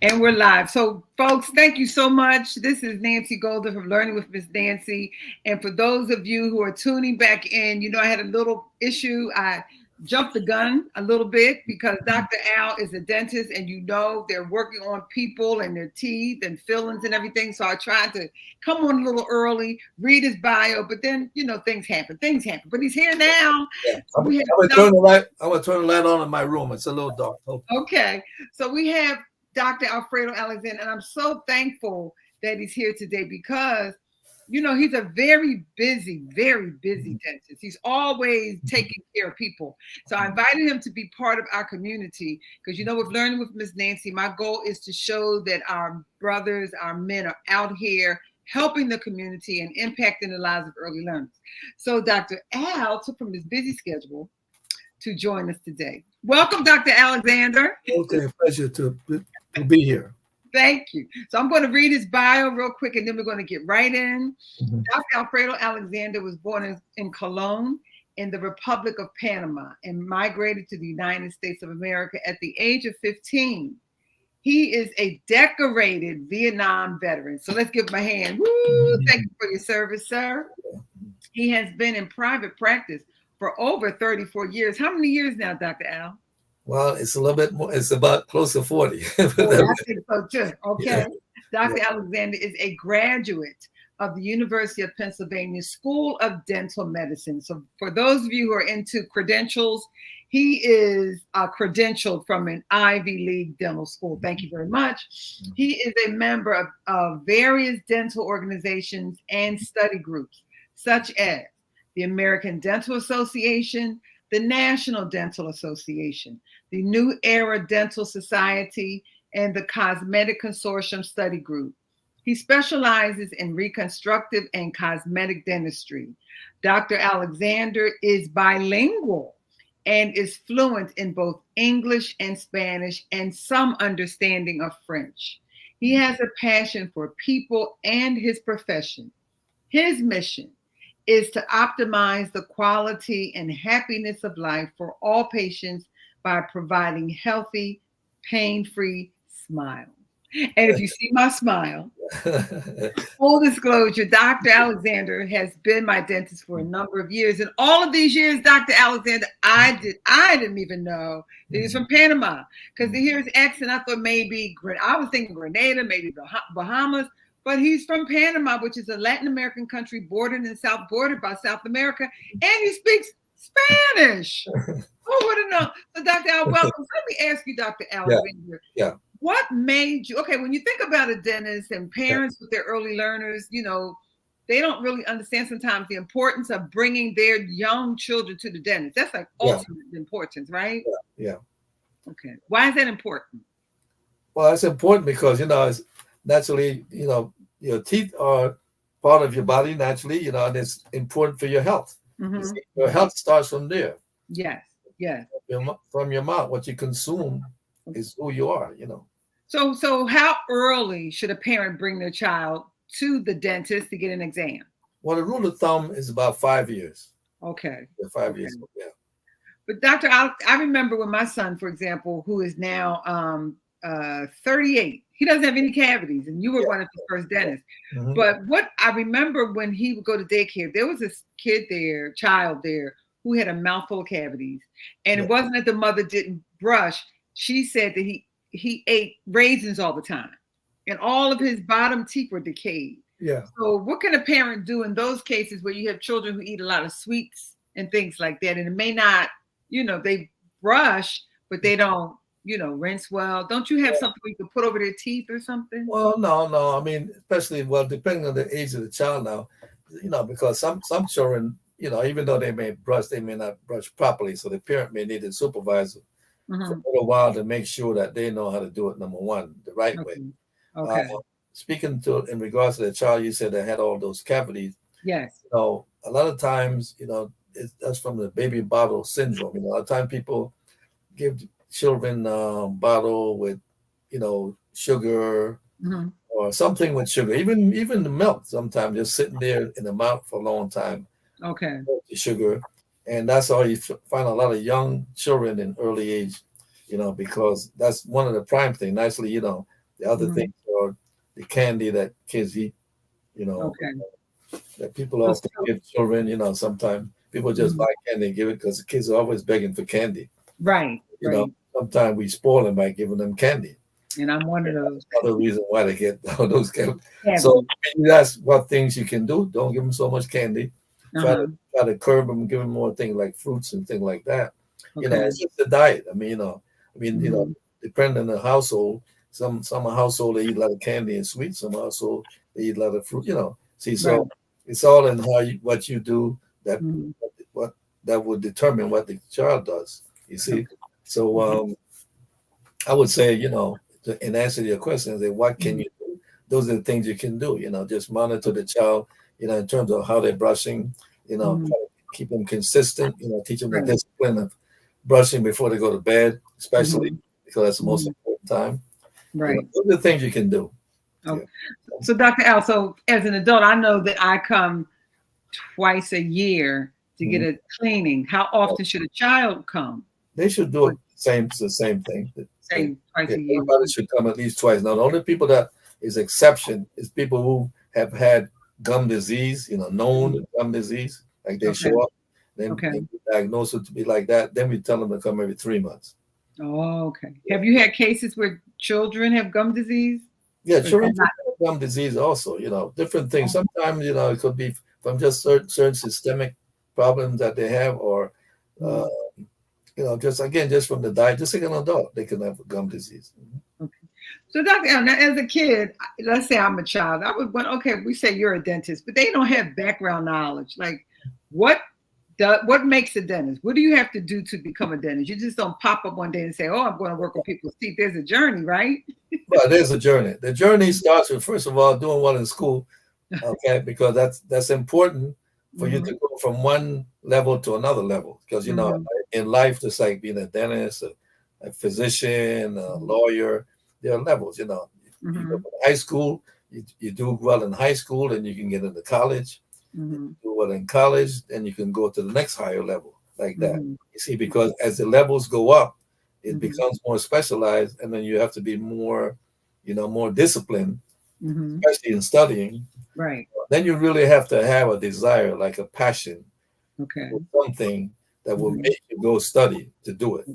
And we're live. So, folks, thank you so much. This is Nancy Golden from Learning with Miss Nancy. And for those of you who are tuning back in, you know, I had a little issue. I jumped the gun a little bit because Dr. Al is a dentist and you know they're working on people and their teeth and fillings and everything. So I tried to come on a little early, read his bio, but then, you know, things happen. Things happen. But he's here now. Yeah. So I'm gonna turn the light. I'm gonna turn the light on in my room. It's a little dark. Okay. So we have Dr. Alfredo Alexander, and I'm so thankful that he's here today because, you know, he's a very busy dentist. He's always taking care of people. So I invited him to be part of our community because, you know, with Learning with Miss Nancy, my goal is to show that our brothers, our men are out here helping the community and impacting the lives of early learners. So Dr. Al took from his busy schedule to join us today. Welcome, Dr. Alexander. Okay, pleasure to be here. Thank you. So I'm going to read his bio real quick, and then we're going to get right in. Dr. Alfredo Alexander was born in Cologne in the Republic of Panama and migrated to the United States of America at the age of 15. He is a decorated Vietnam veteran. So let's give him a hand. Woo! Thank you for your service, sir. He has been in private practice for over 34 years. How many years now, Dr. Al? Well, it's a little bit more. It's about close to 40. I think so too. Okay. Yeah. Dr. Yeah. Alexander is a graduate of the University of Pennsylvania School of Dental Medicine. So for those of you who are into credentials, he is credentialed from an Ivy League dental school. Thank you very much. He is a member of various dental organizations and study groups, such as the American Dental Association, the National Dental Association, the New Era Dental Society, and the Cosmetic Consortium Study Group. He specializes in reconstructive and cosmetic dentistry. Dr. Alexander is bilingual and is fluent in both English and Spanish and some understanding of French. He has a passion for people and his profession. His mission is to optimize the quality and happiness of life for all patients by providing healthy, pain-free smiles. And if you see my smile, full disclosure, Dr. Alexander has been my dentist for a number of years. And all of these years, Dr. Alexander, I didn't even know that he's from Panama. Because to hear his accent, I thought maybe, I was thinking Grenada, maybe the Bahamas. But he's from Panama, which is a Latin American country bordered by South America, and he speaks Spanish. Who would have known? So, Dr. Al, welcome. Let me ask you, Dr. Alexander. Yeah. What made you, okay, when you think about a dentist and parents with their early learners, you know, they don't really understand sometimes the importance of bringing their young children to the dentist. That's like ultimate importance, right? Yeah. Okay. Why is that important? Well, it's important because, you know, it's naturally, you know, your teeth are part of your body naturally, you know, and it's important for your health. Mm-hmm. Your health starts from there. Yes. From your mouth, what you consume is who you are, you know. So how early should a parent bring their child to the dentist to get an exam? Well, the rule of thumb is about 5 years. Okay. 5 years, yeah. But Doctor, I remember when my son, for example, who is now 38, he doesn't have any cavities, and you were one of his first dentists. Mm-hmm. But what I remember when he would go to daycare, there was this child there, who had a mouthful of cavities. And it wasn't that the mother didn't brush. She said that he ate raisins all the time, and all of his bottom teeth were decayed. Yeah. So what can a parent do in those cases where you have children who eat a lot of sweets and things like that, and it may not, you know, they brush, but they don't, you know, rinse well? Don't you have something you can put over their teeth or something? Well, no. I mean, especially, depending on the age of the child now, you know, because some children, you know, even though they may brush, they may not brush properly. So the parent may need a supervisor for a little while to make sure that they know how to do it, number one, the right way. Okay. Speaking to in regards to the child, you said that had all those cavities. Yes. So a lot of times, you know, that's from the baby bottle syndrome. You know, a lot of time people give children bottle with, you know, sugar or something with sugar. Even the milk sometimes just sitting there in the mouth for a long time. Okay. The sugar. And that's how you find a lot of young children in early age, you know, because that's one of the prime things. Nicely, you know, The other Mhm. things are the candy that kids eat, you know, Okay. that people Those often give children. Sometimes people just Mhm. buy candy and give it because the kids are always begging for candy. Right, right. Sometimes we spoil them by giving them candy. And I'm one of those. Another reason why they get all those candy. So Candy. that's what things you can do. Don't give them so much candy. Try to Uh-huh. try to curb them, give them more things like fruits and things like that. Okay. It's just the diet. Mhm. Depending on the household, some household they eat a lot of candy and sweets. Some household they eat a lot of fruit. See, Right. so it's all in what you do that Mhm. what that would determine what the child does. You see, Okay. so Mhm. I would say, in answer to your question, say what can Mhm. you do? Those are the things you can do. Just monitor the child. In terms of how they're brushing. Mhm. Try to keep them consistent. Teach them the Right. discipline of brushing before they go to bed, especially Mhm. because that's the most Mhm. important time. Right. Those are the things you can do. Oh, Yeah. so Dr. Al, so as an adult, I know that I come twice a year to get Mhm. a cleaning. How often should a child come? They should do it the same thing. Say twice Yeah, a year. everybody should come at least twice. Now, the only people that is exception is people who have had gum disease, known gum disease, like they Okay. show up, then Okay. they get diagnosed it to be like that. Then we tell them to come every 3 months. Oh, okay. Have you had cases where children have gum disease? Yeah, Or is that children not? have gum disease also, different things. Oh, Sometimes, it could be from just certain systemic problems that they have, or, uh, mhm. just from the diet, just like an adult, they can have gum disease. Okay. So, Dr. Al, now as a kid, let's say I'm a child, I would want, okay, we say you're a dentist, but they don't have background knowledge. Like, what what makes a dentist? What do you have to do to become a dentist? You just don't pop up one day and say, "Oh, I'm going to work on people's teeth." There's a journey, right? But there's a journey. The journey starts with, first of all, doing well in school, okay, because that's important for you Mm-hmm. to go from one level to another level. Because Mm-hmm. in life, just like being a dentist, a physician, a Mm-hmm. lawyer, there are levels. You go Mm-hmm. from high school, you do well in high school, and you can get into college. You Mm-hmm. do well in college, then you can go to the next higher level, like that. Mm-hmm. You see, because as the levels go up, it Mm-hmm. becomes more specialized, and then you have to be more disciplined, Mm-hmm. especially in studying. Right. Then you really have to have a desire, like a passion Okay. for something that will Mm-hmm. make you go study to do it.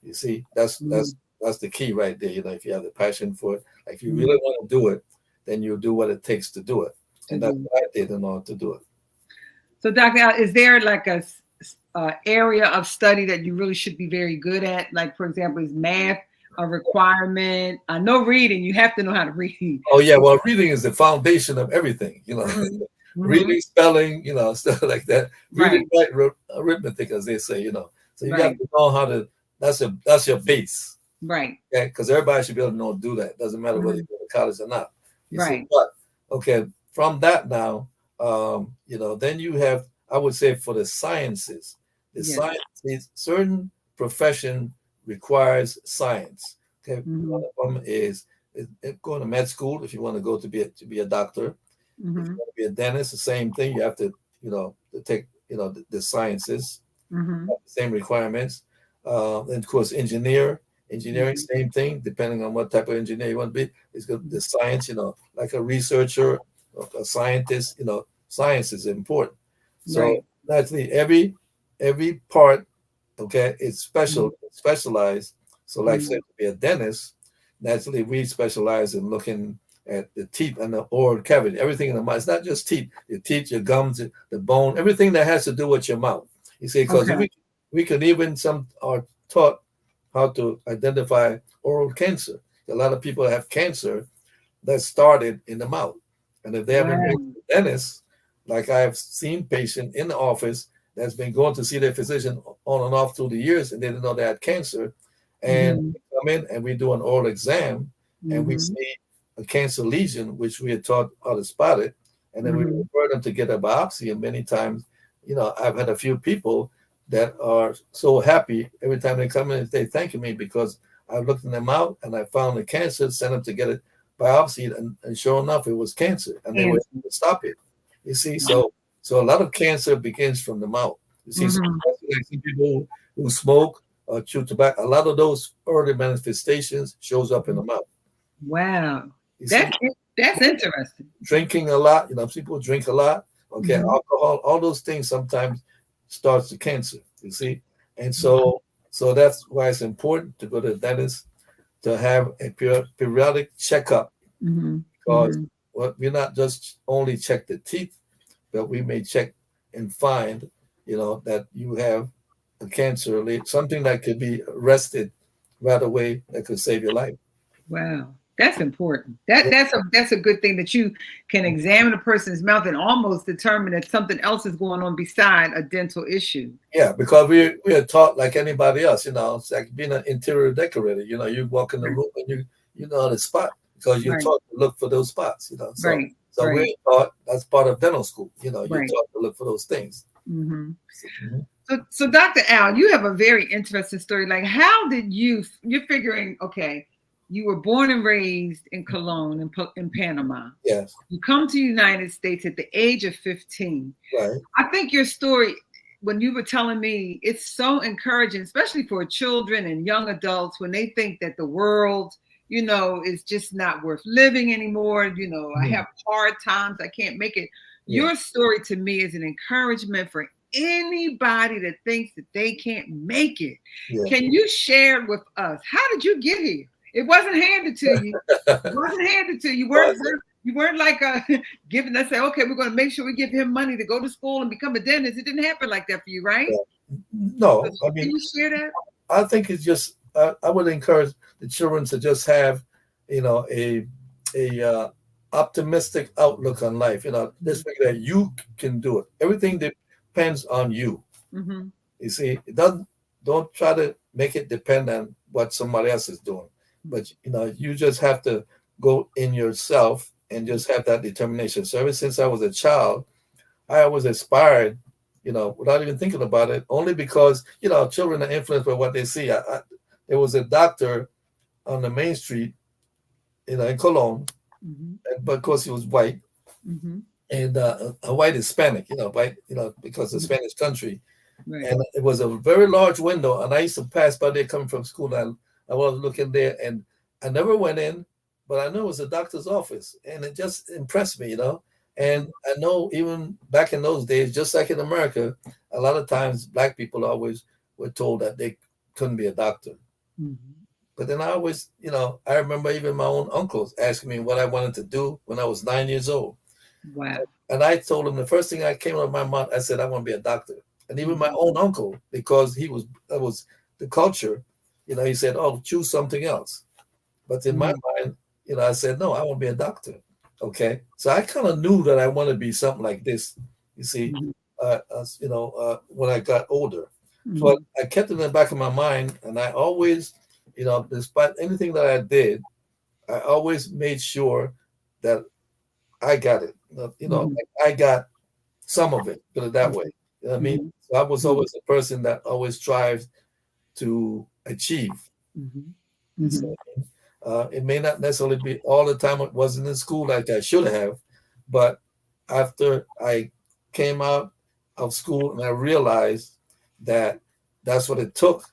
You see, that's Mm-hmm. that's that's the key right there. If you have the passion for it, like if you Mm-hmm. really want to do it, then you'll do what it takes to do it. To And that's do. what I did in order to do it. So, Dr. Al, is there like a area of study that you really should be very good at? Like, for example, is math a requirement? I know reading, you have to know how to read. Oh yeah, well, reading is the foundation of everything. Mm-hmm. Mm-hmm. Reading, spelling, stuff like that. Reading, Right, write, arithmetic, as they say. So you got right, to know how to. That's your base. right, Okay, because everybody should be able to know do that. Doesn't matter whether mm-hmm. you go to college or not. You see, Right, but okay, from that now, then you have, I would say, for the sciences, yes, certain profession requires science. Okay, mm-hmm. one of them is going to med school if you want to go to be a doctor. If you Mm-hmm. want to be a dentist, the same thing. You have to take the sciences, Mm-hmm. the same requirements. And of course, engineering, Mm-hmm. same thing. Depending on what type of engineer you want to be, it's got the science. Like a researcher, or a scientist. Science is important. So Right, naturally, every part, okay, it's mm-hmm. specialized. So, like say, Mm-hmm. to be a dentist, naturally we specialize in looking at the teeth and the oral cavity, everything in the mouth. It's not just teeth, your teeth, your gums, the bone, everything that has to do with your mouth. You see, because Okay, we can even some are taught how to identify oral cancer. A lot of people have cancer that started in the mouth. And if they haven't been wow, to the dentist, like I've seen patients in the office that's been going to see their physician on and off through the years and they didn't know they had cancer. And mm-hmm. we come in and we do an oral exam and we Mm-hmm. see a cancer lesion, which we had taught how to spot it. And then we Mm-hmm. refer them to get a biopsy. And many times, I've had a few people that are so happy every time they come in and they thank me because I looked in them out and I found the cancer, sent them to get it biopsy, and sure enough, it was cancer, and they were Answer. able to stop it. You see, Wow. so a lot of cancer begins from the mouth. You see, so Mm-hmm. like some people who smoke or chew tobacco, a lot of those early manifestations shows up in the mouth. Wow. You see, That's interesting. drinking a lot, people drink a lot. Okay, Mhm. alcohol, all those things sometimes starts the cancer. You see, and Mhm. so that's why it's important to go to the dentist to have a periodic checkup Mhm. because Mhm. we're not just only check the teeth, but we may check and find, that you have a cancer, something that could be arrested right away that could save your life. Wow. That's important. That's a good thing that you can examine a person's mouth and almost determine that something else is going on beside a dental issue. Yeah, because we are taught like anybody else, it's like being an interior decorator. You walk in the Right. room and you know the spot because you're Right. taught to look for those spots, So Right. so we're Right. taught that's part of dental school. You're Right. taught to look for those things. Hmm. Mhm. So, Dr. Al, you have a very interesting story. Like, how did you're figuring, okay, you were born and raised in Cologne, in Panama. Yes, You come to the United States at the age of 15. right. I think your story, when you were telling me, it's so encouraging, especially for children and young adults when they think that the world, is just not worth living anymore. I Mhm. have hard times. I can't make it. Yeah, Your story to me is an encouragement for anybody that thinks that they can't make it. yeah. Can you share with us? How did you get here? It wasn't handed to you. It wasn't handed to you. You weren't But, you weren't like giving us say, okay, we're going to make sure we give him money to go to school and become a dentist. It didn't happen like that for you, right? yeah. So No, I can mean, you share that? I think it's just I would encourage the children to just have, a optimistic outlook on life. This way that you can do it. Everything depends on you. Mm-hmm. You see, it doesn't. Don't try to make it depend on what somebody else is doing, but you just have to go in yourself and just have that determination. So ever since I was a child, I always aspired, without even thinking about it, only because, children are influenced by what they see. There was a doctor on the main street, in Cologne, Mm-hmm. but of course he was white Mm-hmm. and a white Hispanic, white, because the Mm-hmm. Spanish country. Right. And it was a very large window. And I used to pass by there coming from school. And I was looking there and I never went in, but I knew it was a doctor's office. And it just impressed me. And I know even back in those days, just like in America, a lot of times black people always were told that they couldn't be a doctor. Mm-hmm. But then I always, I remember even my own uncles asking me what I wanted to do when I was 9 years old. Wow. And I told him the first thing I came out of my mouth, I said, I want to be a doctor. And even my Mm-hmm. own uncle, because that was the culture, he said, oh, choose something else. But in my mind, I said, no, I want to be a doctor. Okay. So I kind of knew that I wanted to be something like this, you see, Mm-hmm. when I got older. But Mm-hmm. I kept it in the back of my mind. And I always, despite anything that I did, I always made sure that I got it. Mm-hmm. Like I got some of it, put it that way. You know what I mean? Mm-hmm. So I was Mm-hmm. always a person that always strives to achieve. Mm-hmm. You see what I mean? It may not necessarily be all the time. It wasn't in school like I should have, but after I came out of school and I realized that that's what it took,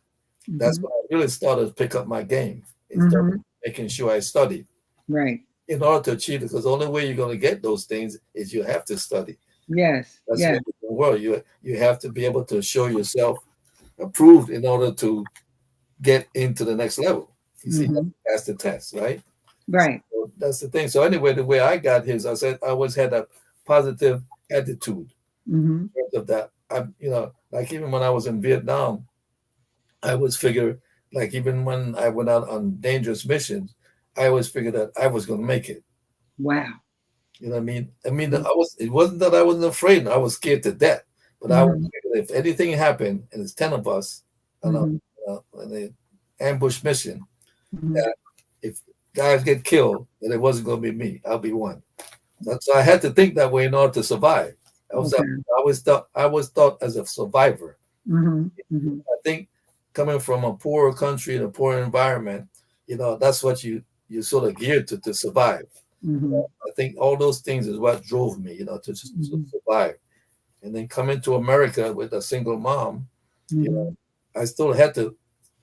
that's Mm-hmm. when I really started to pick up my game and start Mm-hmm. making sure I studied Right. in order to achieve it. Because the only way you're going to get those things is you have to study. Yes. That's Yes. what the world. You have to be able to show yourself approved in order to get into the next level. You see, Mm-hmm. that's the test, right? Right. So that's the thing. So anyway, the way I got his, I said I always had a positive attitude Mm-hmm. in terms of that. Like even when I was in Vietnam, I always figure, like even when I went out on dangerous missions, I always figured that I was going to make it. Wow. You know what I mean? I mean, it wasn't that I wasn't afraid. I was scared to death. But I was Mm-hmm. figured if anything happened and it's 10 of us Mm-hmm. on an ambush mission, Mm-hmm. that if guys get killed, that it wasn't going to be me. I'll be one. So I had to think that way in order to survive. Okay. I was thought as a survivor. Mm-hmm. Mm-hmm. I think coming from a poorer country and a poor environment, that's what you sort of geared to survive. Mm-hmm. I think all those things is what drove me, to just to Mm-hmm. survive. And then coming to America with a single mom, you know, Mm-hmm. I still had to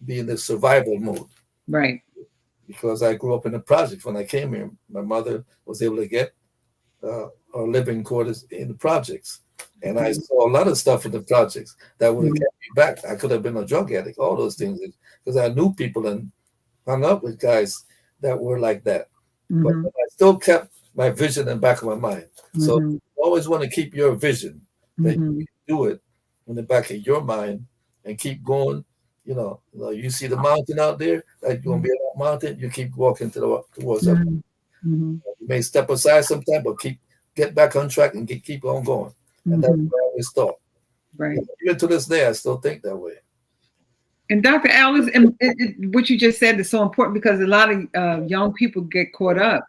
be in the survival mode. Right. because I grew up in the projects. When I came here, my mother was able to get our living quarters in the projects. And I saw a lot of stuff in the projects that would have kept me back. I could have been a drug addict, all those things, because I knew people and hung up with guys that were like that. But I still kept my vision in the back of my mind. So you always want to keep your vision that you can do it in the back of your mind and keep going. You see the mountain out there, like you're gonna be on that mountain, you keep walking towards that. You may step aside sometime, but get back on track and keep on going. And that's what I always thought. Right. Even to this day, I still think that way. And Dr. Alex, and what you just said is so important, because a lot of young people get caught up,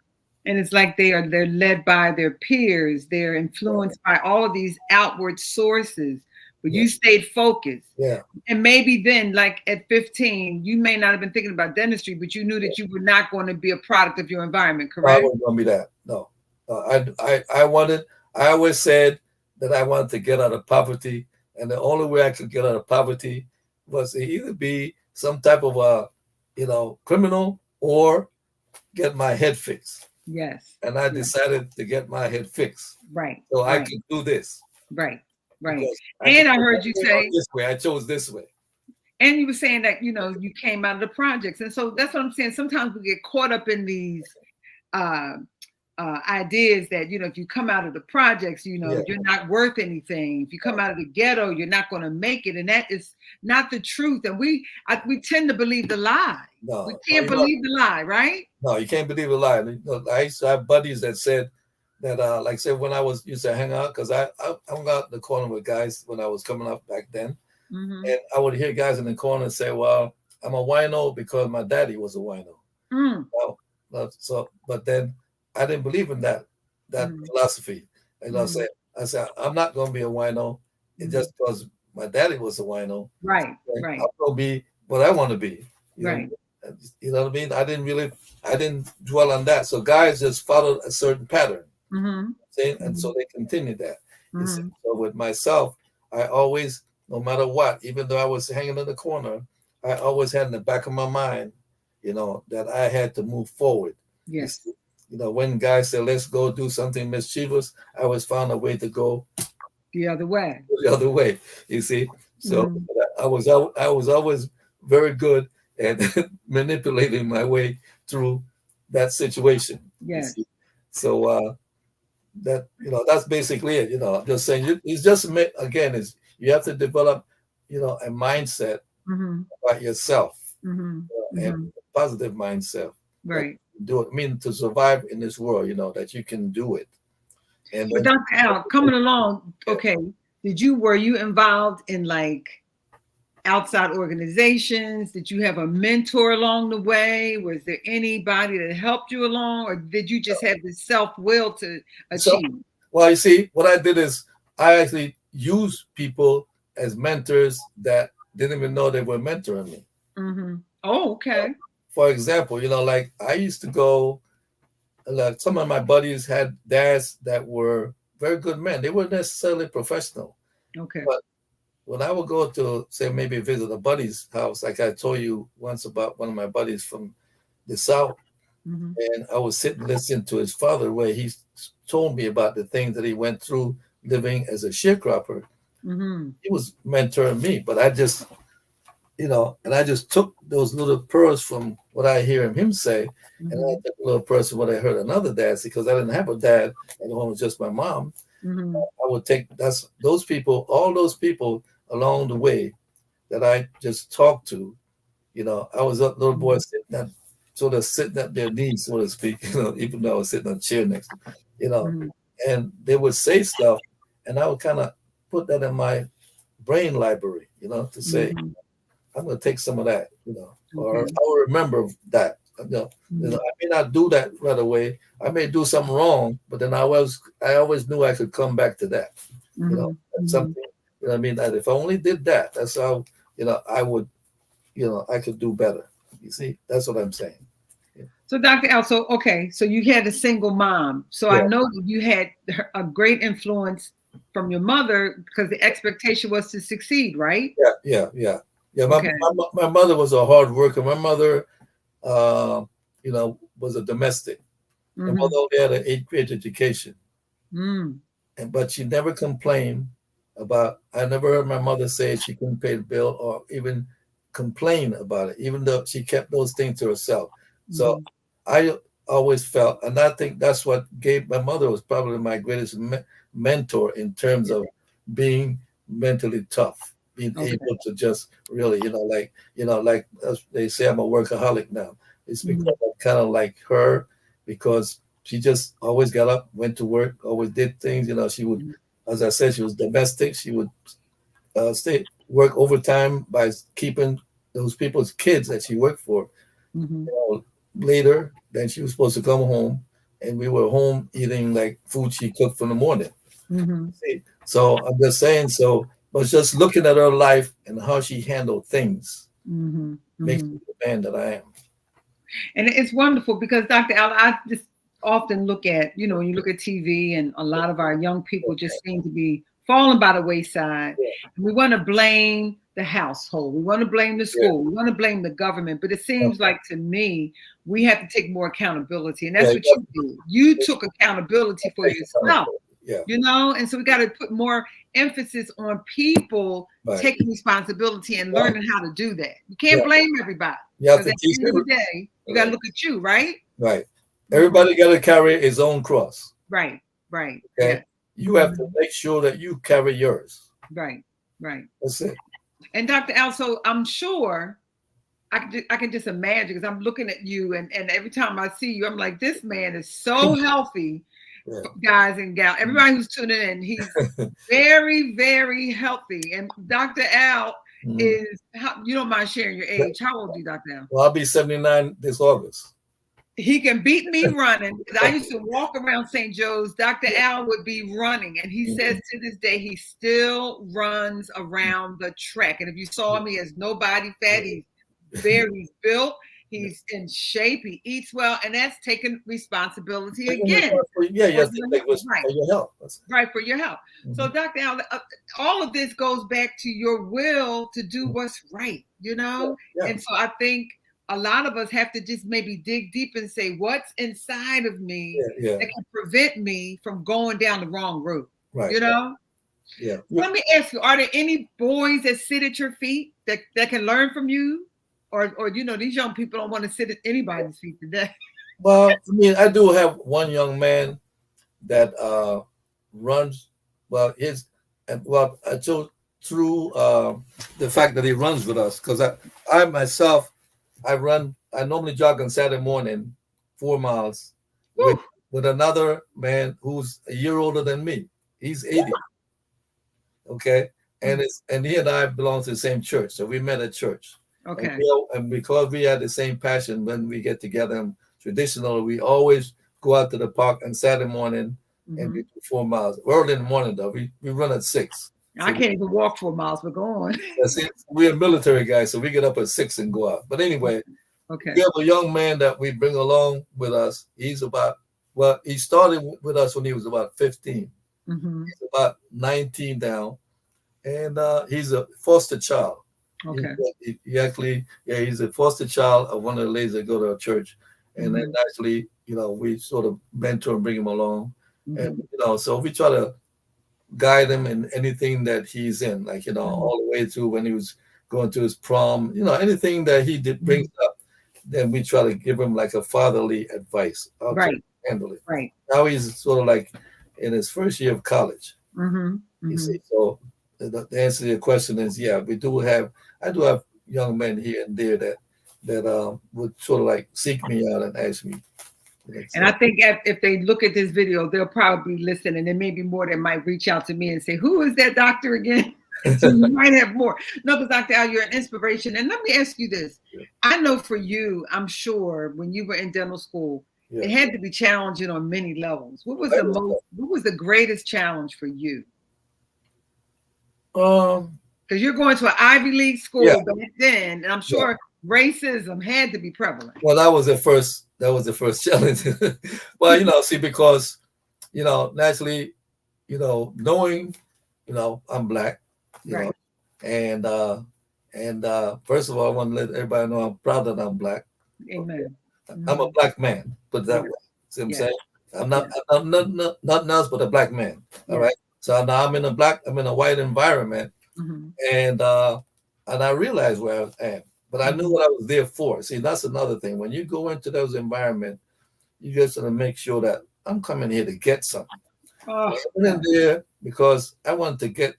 and it's like they're led by their peers, they're influenced by all of these outward sources. But you stayed focused. Yeah. And maybe then, like at 15, you may not have been thinking about dentistry, but you knew that you were not going to be a product of your environment, correct? I wasn't going to be that. No. I always said that I wanted to get out of poverty. And the only way I could get out of poverty was to either be some type of criminal or get my head fixed. Yes. And I decided to get my head fixed. Right. So I could do this. Right. Right. And I heard you say this way. I chose this way. And you were saying that, you came out of the projects. And so that's what I'm saying. Sometimes we get caught up in these ideas that, if you come out of the projects, you're not worth anything. If you come out of the ghetto, you're not going to make it. And that is not the truth. And we tend to believe the lie. No, we can't believe the lie, right? No, you can't believe the lie. I used to have buddies that said that, like I said, when I used to hang out, because I hung out in the corner with guys when I was coming up back then. And I would hear guys in the corner say, well, I'm a wino because my daddy was a wino. But then I didn't believe in that philosophy. And I said, I'm not going to be a wino just because my daddy was a wino. Right. I'm going to be what I want to be. Right. You know what I mean? I didn't dwell on that. So guys just followed a certain pattern. And so they continued that. So with myself, I always, no matter what, even though I was hanging in the corner, I always had in the back of my mind, that I had to move forward. Yes. When guys said, let's go do something mischievous, I always found a way to go the other way. The other way, you see. So I was always very good at manipulating my way through that situation. Yes. So that's basically it. I'm just saying, it's just, again, is you have to develop, a mindset about yourself, and a positive mindset. Right. Do it. I mean, to survive in this world, that you can do it. But Dr. Al, coming along, okay, were you involved in like outside organizations? Did you have a mentor along the way? Was there anybody that helped you along, or did you just have the self-will to achieve? Well, you see, what I did is I actually used people as mentors that didn't even know they were mentoring me. Oh, okay. For example, like I used to go, like some of my buddies had dads that were very good men. They weren't necessarily professional. Okay. But when I would go to, say, maybe visit a buddy's house, like I told you once about one of my buddies from the South, and I would sit and listen to his father, where he told me about the things that he went through living as a sharecropper. He was mentoring me, but I just, and I just took those little pearls from what I hear him say, and I took a little pearls from what I heard another dad say, because I didn't have a dad at home, it was just my mom. I would take all those people along the way that I just talked to. I was a little boy sitting at their knees, so to speak, even though I was sitting on a chair next to, and they would say stuff, and I would kind of put that in my brain library, to say, I'm going to take some of that, or I will remember that. I may not do that right away. I may do something wrong, but then I always knew I could come back to that. That's something, I mean, that if I only did that, that's how, I would, I could do better. You see, that's what I'm saying. So Dr. Al, so you had a single mom. So I know that you had a great influence from your mother, because the expectation was to succeed, right? Yeah. My mother was a hard worker. My mother was a domestic. And Mm-hmm. mother only had an eighth grade education. Mm. But she never complained about. I never heard my mother say she couldn't pay the bill or even complain about it, even though she kept those things to herself. So Mm-hmm. I always felt, and I think that's what gave my mother was probably my greatest mentor in terms of being mentally tough, being Okay. able to just really, like as they say, I'm a workaholic now. It's because Mm-hmm. I'm kind of like her because she just always got up, went to work, always did things. She would, as I said, she was domestic. She would stay work overtime by keeping those people's kids that she worked for. Mm-hmm. Later, then she was supposed to come home, and we were home eating like food she cooked from the morning. Mm-hmm. See? So I'm just saying. So, but just looking at her life and how she handled things Mm-hmm. makes Mm-hmm. me the man that I am. And it's wonderful because Dr. Al, I just often look at, when you look at TV and a lot of our young people just seem to be falling by the wayside. Yeah, And we want to blame the household. We want to blame the yeah, school. We want to blame the government. But it seems like to me, we have to take more accountability. And yeah. that's what you did. You took accountability for yourself, Yeah, and so we got to put more emphasis on people right. taking responsibility and Yeah, learning how to do that. You yeah. can't blame everybody. You have Because to at the teach end of the day, you got to right. look at you, right? Right. Hmm. Everybody got to carry his own cross. Right, right, Okay. yes. You have to Mhm. make sure that you carry yours. Right, right. That's it. And Dr. Also, I'm sure I can just imagine because I'm looking at you, and every time I see you, I'm like, this man is so healthy, Yeah. guys and gals. Everybody who's tuning in, he's very, very healthy. And Dr. Al Mhm. is, you don't mind sharing your age. How old are you, Dr. Al? Well, I'll be 79 this August. He can beat me running because I used to walk around St. Joe's. Dr. Al would be running, and he says Mhm. to this day he still runs around the track. And if you saw me, as nobody fat, he's very built, he's in shape, he eats well, and that's taking responsibility again Yeah, you for have to your take health. Right, for your health. right, for your health. So, Mhm. Dr. Al, all of this goes back to your will to do Mhm. what's right, Yeah, yeah, and so I think a lot of us have to just maybe dig deep and say, what's inside of me yeah, yeah. that can prevent me from going down the wrong route, Right. you know? Yeah. So let me ask you, are there any boys that sit at your feet that can learn from you? Or these young people don't want to sit at anybody's feet today. Well, I mean, I do have one young man that runs. Well, his and well, I told through the fact that he runs with us because I myself, I run. I normally jog on Saturday morning, 4 miles, with Whew. with another man who's a year older than me. He's 80. Okay, and Mhm. he and I belong to the same church, so we met at church, and Okay. and because we had the same passion when we get together, and traditionally we always go out to the park on Saturday morning and we Hmm. do 4 miles early in the morning. Though we run at 6, I so can't even walk 4 miles, but go on. that's it. We're military guys, so we get up at 6 and go out. But anyway, we Okay. have a young man that we bring along with us. He's about he started with us when he was about 15. Hmm. He's about 19 now, and he's a foster child. Okay. He actually, yeah, he's a foster child of one of the ladies that go to our church, and then Hmm. actually, we sort of mentor and bring him along, and Hmm. so we try to guide him in anything that he's in, like Hmm. all the way through when he was going to his prom, anything that he did brings up, then we try to give him like a fatherly advice how to Right. handle it. Right. Now he's sort of like in his first year of college. Hmm. You Hmm. see, so the answer to your question is, yeah, I do have young men here and there that would sort of like seek me out and ask me. And I So think if they look at this video, they'll probably listen, and there may be more that might reach out to me and say, "Who is that doctor again?" So you might have more. No, because Dr. Al, you're an inspiration. And let me ask you this: yeah, I know for you, I'm sure when you were in dental school, yeah. it had to be challenging on many levels. I understand. What was the greatest challenge for you? Um, Because you're going to an Ivy League yeah, school back then, and I'm yeah. sure racism had to be prevalent. Well, that was the first. That was the first challenge. Well, see, because naturally, knowing, I'm black, you know, Right. and first of all, I want to let everybody know I'm proud that I'm black. Okay. Amen. I'm a black man, put it that Yeah. way. See what I'm Yeah. saying? I'm not, Yeah. I'm not, nothing else but a black man. All Yeah. right. So now I'm in a white environment, Mhm. and uh, and I realized where I was at, but I knew Mhm. what I was there for. See, that's another thing. When you go into those environments, you just want to make sure that I'm coming here to get something. So Oh, I went in there because I wanted to get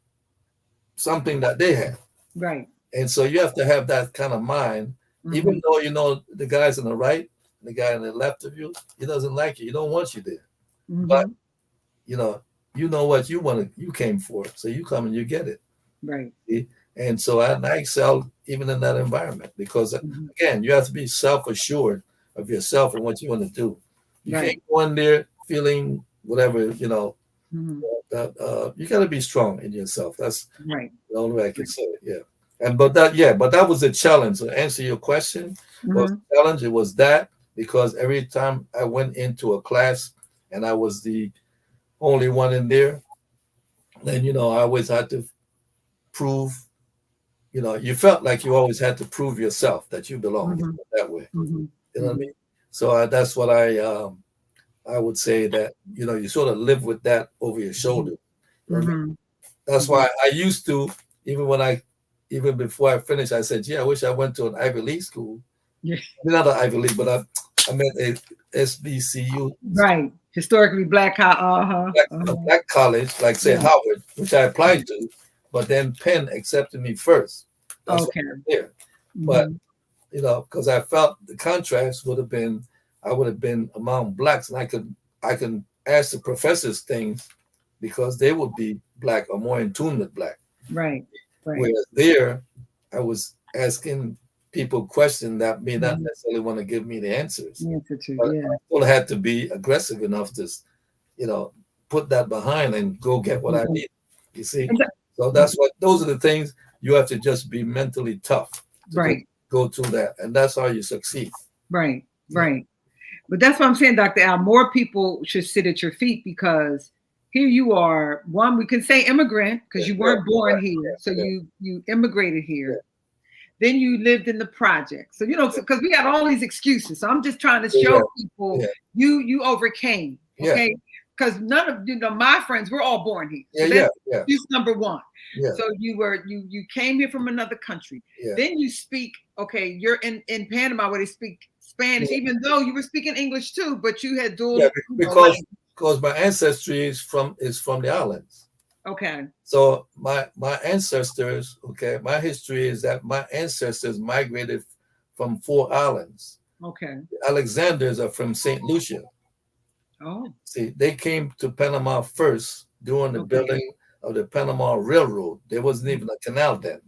something that they have. right. And so you have to have that kind of mind, even Mhm. though you know the guys on the right, the guy on the left of you, he doesn't like you. He don't want you there. But Mhm. you know what you wanted, you came for it. So you come and you get it. Right. See? And so I excelled even in that environment because Mhm. again, you have to be self-assured of yourself and what you want to do. You Right. can't go in there feeling whatever, Mhm. that you gotta be strong in yourself. That's Right. the only way I can Right. say it. Yeah. But that was a challenge. To answer your question, was Mhm. a challenge. It was that because every time I went into a class and I was the only one in there, then I always had to prove. You felt like you always had to prove yourself that you belonged Mhm. that way. Mhm. You know what I Mhm. mean? So that's what I would say that you sort of live with that over your shoulder. Mhm. You know what I mean? Mhm. That's Mhm. why I used to, even before I finished, I said, "Yeah, I wish I went to an Ivy League school." Yeah. I mean, not an Ivy League, but I meant a SBCU, Right. Historically black. Uh-huh. a Uh-huh. black college, like say Yeah. Howard, which I applied to, but then Penn accepted me first. That's why Okay. I'm there. But Mhm. because I felt the contrast I would have been among blacks, and I can ask the professors things because they would be black or more in tune with black. Right. Right. Whereas there, I was asking people questions that may not Mhm. necessarily want to give me the answers, Answer to, but yeah. I still had to be aggressive enough to, you know, put that behind and go get what I Mhm. need. You see, And that- so those are the things you have to just be mentally tough to just right. go through that, and that's how you succeed. Right. Yeah, Right. But that's what I'm saying, Dr. Al. More people should sit at your feet because here you are. One, we can say immigrant yeah, because you yeah, weren't born right, here, so yeah, you immigrated yeah, here. Then you lived in the project. So because we got all these excuses. So I'm just trying to yeah, show people yeah, you overcame. yeah, Okay. Because none of my friends, we're all born here. yeah, So yeah, that's yeah, excuse number one. yeah, So you came here from another country. yeah, Then you speak, okay, you're in Panama where they speak Spanish, yeah, even though you were speaking English too, but you had yeah, dual, because language. my ancestry is from the islands. Okay. So my ancestors, okay, my history is that my ancestors migrated from 4 islands. Okay. The Alexanders are from Saint Lucia. Oh, See, they came to Panama first during the okay. building of the Panama Railroad. There wasn't even a canal then.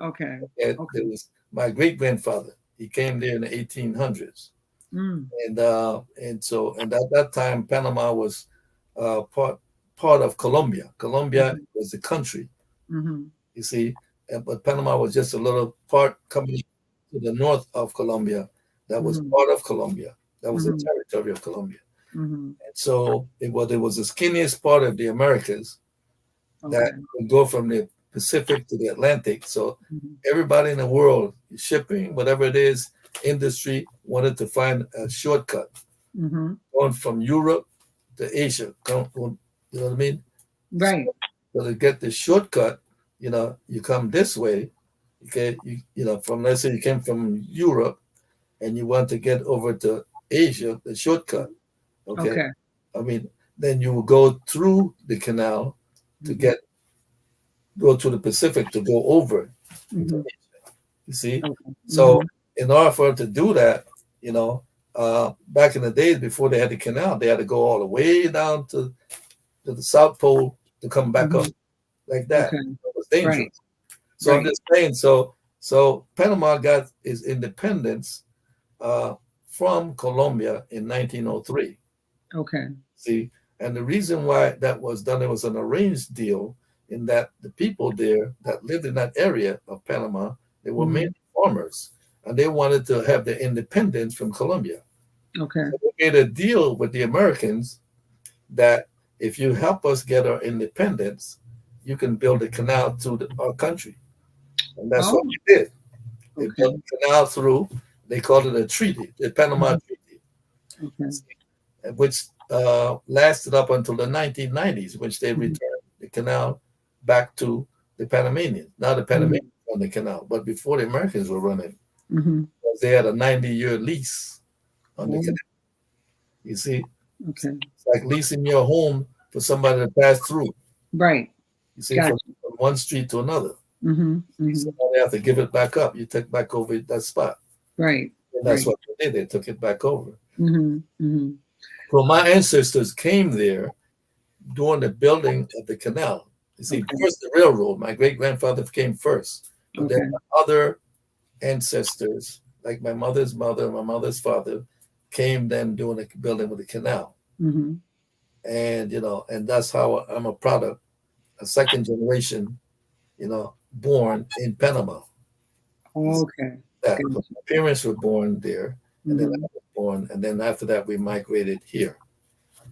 Okay. There Okay. was my great grandfather. He came there in the 1800s, Mm. and at that time Panama was part of Colombia. Colombia Mm-hmm. was the country, Mm-hmm. you see, but Panama was just a little part coming to the north of Colombia that was Mm-hmm. part of Colombia. That was the Mm-hmm. territory of Colombia. Mm-hmm. And so it was the skinniest part of the Americas that Okay. would go from the Pacific to the Atlantic. So Mm-hmm. everybody in the world, shipping, whatever it is, industry, wanted to find a shortcut Mm-hmm. going from Europe to Asia. You know what I mean? So, Right. so to get the shortcut, you come this way. Okay, from, let's say you came from Europe and you want to get over to Asia, the shortcut. Okay, Okay. I mean, then you will go through the canal to Mm-hmm. go to the Pacific to go over into Mm-hmm. Asia. You see, Okay. so Mm-hmm. in order for them to do that, back in the days before they had the canal, they had to go all the way down to the South Pole to come back up Mm-hmm. like that. Okay. It was Right. dangerous. So I'm Right. just saying. So Panama got its independence uh, from Colombia in 1903. Okay. See, and the reason why that was done, it was an arranged deal in that the people there that lived in that area of Panama, they were Mm-hmm. mainly farmers, and they wanted to have their independence from Colombia. Okay. So they made a deal with the Americans that if you help us get our independence, you can build a canal to our country. And that's what Oh. we did. They built Okay. a canal through, they called it a treaty, the Panama Mm-hmm. Treaty. Okay. which lasted up until the 1990s, which they Mhm. returned the canal back to the Panamanians. Now the Mhm. Panamanians run the canal, but before the Americans were running, Mhm. because they had a 90-year lease on the Oh, canal. You see, okay. it's like leasing your home for somebody to pass through. Right. You see, Gotcha. from one street to another. Mhm. So Mhm. now they have to give it back up. You take back over that spot. Right. And that's Right. what they did. They took it back over. Mhm. Mhm. So my ancestors came there during the building of the canal. You see, Okay. first the railroad. My great grandfather came first, but then Okay. my other ancestors, like my mother's mother, my mother's father, came then during the building of the canal. Mhm. And and that's how I'm a product, a second generation, born in Panama. You see Okay. that. But Gotcha. my parents were born there, and then I Mhm. was born, and then after that we migrated here.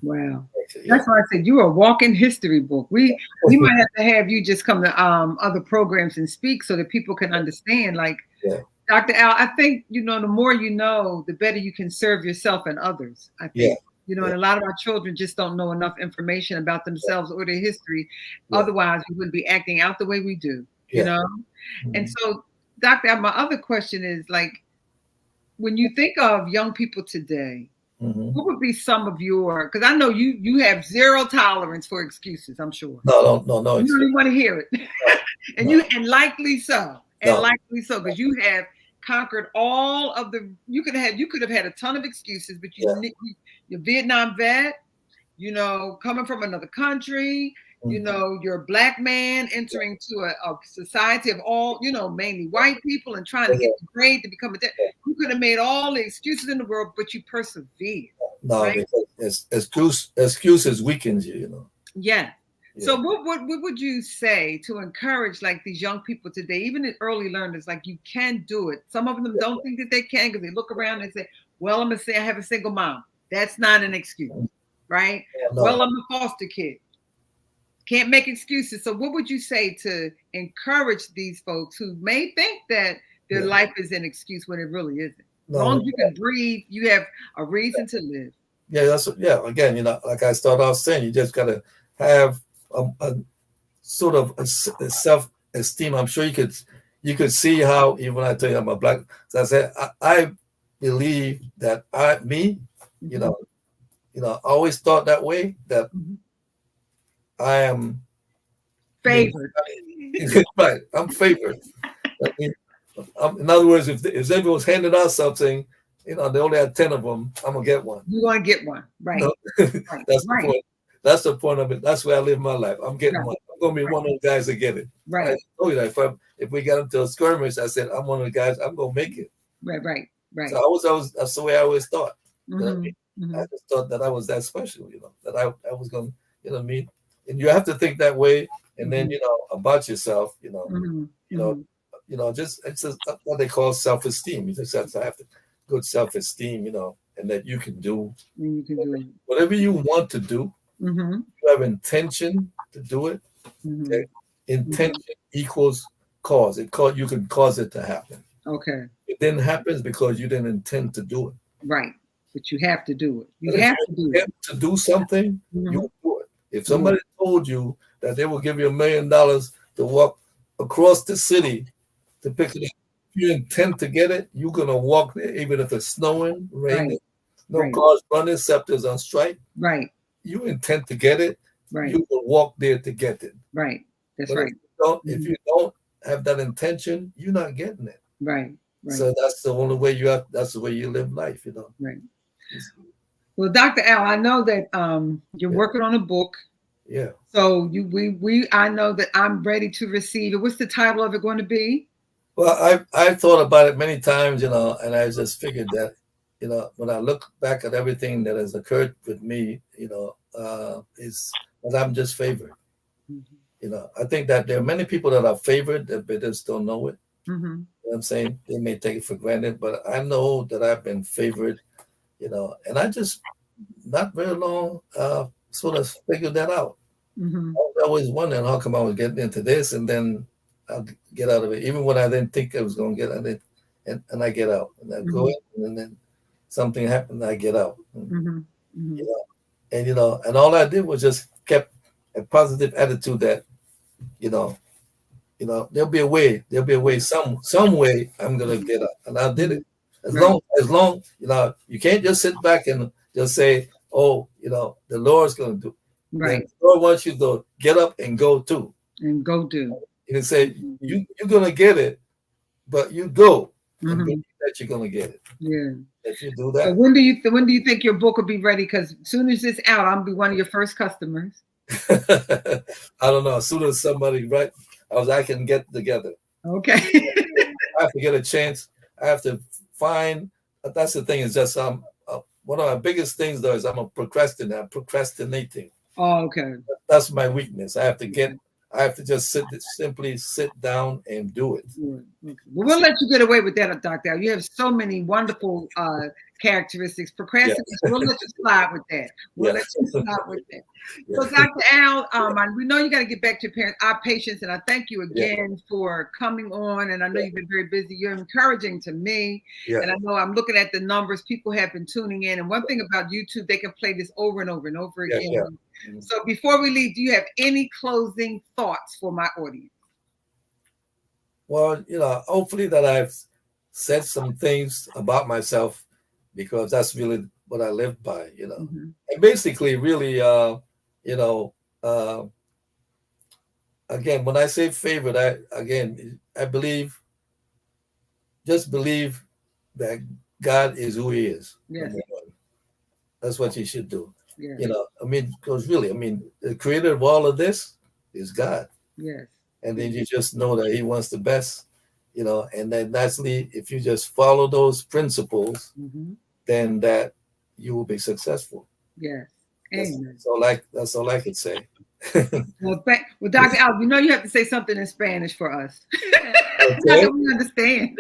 Wow. Okay, yeah. That's why I said you are a walking history book. We might have to have you just come to other programs and speak so that people can understand. Like Yeah, Dr. Al, I think the more you know, the better you can serve yourself and others. I yeah, think and yeah, a lot of our children just don't know enough information about themselves or their history. yeah, Otherwise, we wouldn't be acting out the way we do. You yeah. know. And Mhm. so, Dr. Al, my other question is like, when you think of young people today, Mhm. what would be some of your, because I know you have zero tolerance for excuses, I'm sure. No, no, no, no You don't even excuse. want to hear it. No, no, And likely so. And no. likely so, because you have conquered all of the you could have had a ton of excuses, but Yeah. you're Vietnam vet, coming from another country, Mhm. you're a black man entering to a society of all, mainly white people and trying to Yeah, get the grade to become a yeah. you could have made all the excuses in the world, but you persevered, No, right? because excuses weakens you. Yeah. Yeah, So what would you say to encourage like these young people today, even the early learners, like you can do it. Some of them yeah. don't think that they can because they look around and say, well, I'm gonna say I have a single mom. That's not an excuse, right? No, Well, I'm a foster kid. Can't make excuses. So what would you say to encourage these folks who may think that their yeah, life is an excuse when it really isn't? As long no. as you can breathe, you have a reason to live. Yeah, yeah. Again, like I started off saying, you just gotta have a sort of a self-esteem. I'm sure you could see how even when I tell you I'm a black. So I said I believe that you Mhm. know, I always thought that way that Mhm. I am. I mean, Favored. right. I'm favored. I mean, in other words, if everyone's handing out something, they only had 10 of them, I'm gonna get one. You want to get one. Right. No, Right. that's the Right. point. That's the point of it. That's where I live my life. I'm getting Right. one. I'm gonna be one of those guys that get it. I Right. told you that if we got into a skirmish, I said I'm one of the guys. I'm gonna make it. Right. Right. So Right. I was always that's the way I always thought. You know what I Mm-hmm. mean? I Mm-hmm. just thought that I was that special. That I was gonna. You know what I mean? And you have to think that way, and then Mm-hmm. about yourself. Mm-hmm. You know, Mm-hmm. just it's just what they call self-esteem. You just have to have good self-esteem. And that you can do And you can do it. whatever you want to do. Mm-hmm. You have intention to do it. Mm-hmm. Okay? Mm-hmm. Intention equals cause. You can cause it to happen. Okay. It didn't happen because you didn't intend to do it. Right. But you have to do it. But You if have you to do it. intend to do something, Mm-hmm. you'll do it. If Yeah. somebody told you that they will give you $1 million to walk across the city to pick it up, if you intend to get it, you're gonna walk there, even if it's snowing, raining, Right. no Right. cars running, scepters on strike. Right. You intend to get it, Right. you will walk there to get it. Right. That's But right. if Mm-hmm. you don't have that intention, you're not getting it. Right. Right. So that's the only way that's the way you live life. Right. Well, Dr. Al, I know that you're Yeah. working on a book. Yeah. So I know that I'm ready to receive it. What's the title of it going to be? Well, I thought about it many times, and I just figured that, when I look back at everything that has occurred with me, is that I'm just favored. Mm-hmm. I think that there are many people that are favored that they just don't know it. Mm-hmm. You know what I'm saying? They may take it for granted, but I know that I've been favored, and I just not very long sort of figured that out. Mm-hmm. I was always wondering how come I was getting into this and then I'll get out of it. Even when I didn't think I was going to get out of it, and I get out and I go Mm-hmm. in and then something happened, I get out. Mm-hmm. Mm-hmm. And all I did was just kept a positive attitude that, you know, there'll be a way, some way I'm gonna get up, and I did it. As long, you can't just sit back and just say, oh, the Lord's gonna do. Right. The Lord wants you to get up and go too. And go do. He say you're gonna get it, but you go and Mm-hmm. believe that you're gonna get it. Yeah. If you do that. So when do you think your book will be ready? Because as soon as it's out, I'll be one of your first customers. I don't know. As soon as somebody I can get together. Okay. I have to get a chance. I have to find. That's the thing. Is just one of my biggest things though is I'm a procrastinator. I'm procrastinating. Oh, okay. That's my weakness. I have to just simply sit down and do it. Yeah. Okay. Well, we'll let you get away with that, Dr. Al. You have so many wonderful characteristics. Procrastination. Yeah. We'll let you slide with that. We'll let you slide with that. Yeah. So, Dr. Al, we know you got to get back to your parents, our patients, and I thank you again for coming on. And I know you've been very busy. You're encouraging to me, and I know I'm looking at the numbers. People have been tuning in, and one thing about YouTube, they can play this over and over and over again. Yeah. So, before we leave, do you have any closing thoughts for my audience? Well, hopefully that I've said some things about myself, because that's really what I live by, Mm-hmm. And basically really, again, when I say favorite, I just believe that God is who he is. Yes. That's what you should do. Yes. Because really, the creator of all of this is God. Yes. And then you just know that he wants the best, and then naturally, if you just follow those principles, mm-hmm. then that you will be successful. Yes. Amen. That's all I could say. Well, Dr. Al, you have to say something in Spanish for us. Okay. Not that we understand.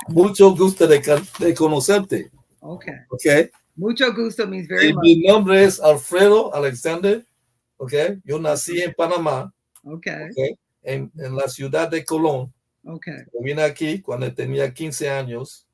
Mucho gusto de conocerte. Okay. Okay. Mucho gusto means very much. Mi nombre es Alfredo Alexander. Okay. Yo nací en Panamá. Okay. Okay. En la ciudad de Colón. Okay. Yo vine aquí cuando tenía 15 años.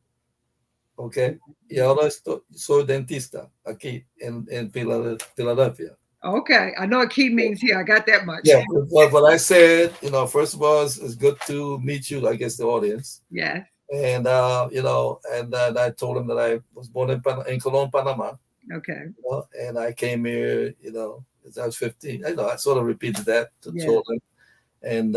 Okay. Y ahora soy dentista aquí en Philadelphia. Okay. I know what key means here. I got that much. Yeah. What I said, first of all, it's good to meet you, I guess, the audience. Yes. And, and then I told him that I was born in Colón, Panama. Okay. And I came here, as I was 15. I sort of repeated that to children. And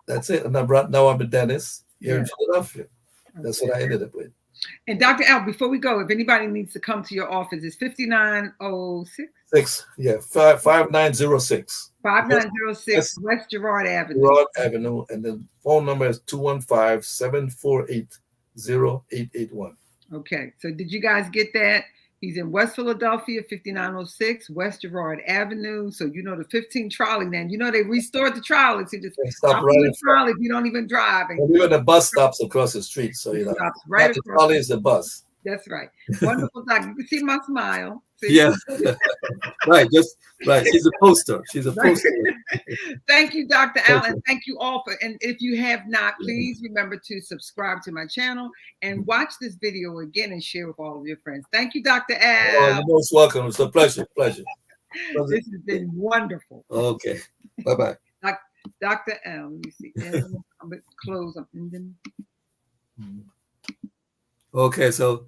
that's it. And now I'm a dentist here in Philadelphia. That's what I ended up with. And Dr. Al, before we go, if anybody needs to come to your office, it's 5906? 5906. 5906 West Girard Avenue. Girard Avenue. And the phone number is 215-748-0881. Okay. So did you guys get that? He's in West Philadelphia, 5906 West Girard Avenue. So the 15 trolley now. They restored the trolley. So just stop right the trolley if you don't even drive. And even the bus stops across the street. So stops right across. The trolley is the bus. That's right. Wonderful, Doctor. You can see my smile. See? Yeah. Right. She's a poster. Thank you, Dr. Al, and thank you all and if you have not, please remember to subscribe to my channel and watch this video again and share with all of your friends. Thank you, Dr. Al. Oh, you're most welcome. It's a pleasure. This has been wonderful. Okay. Bye-bye. Dr. Al, let me see. I'm going to close. Okay, so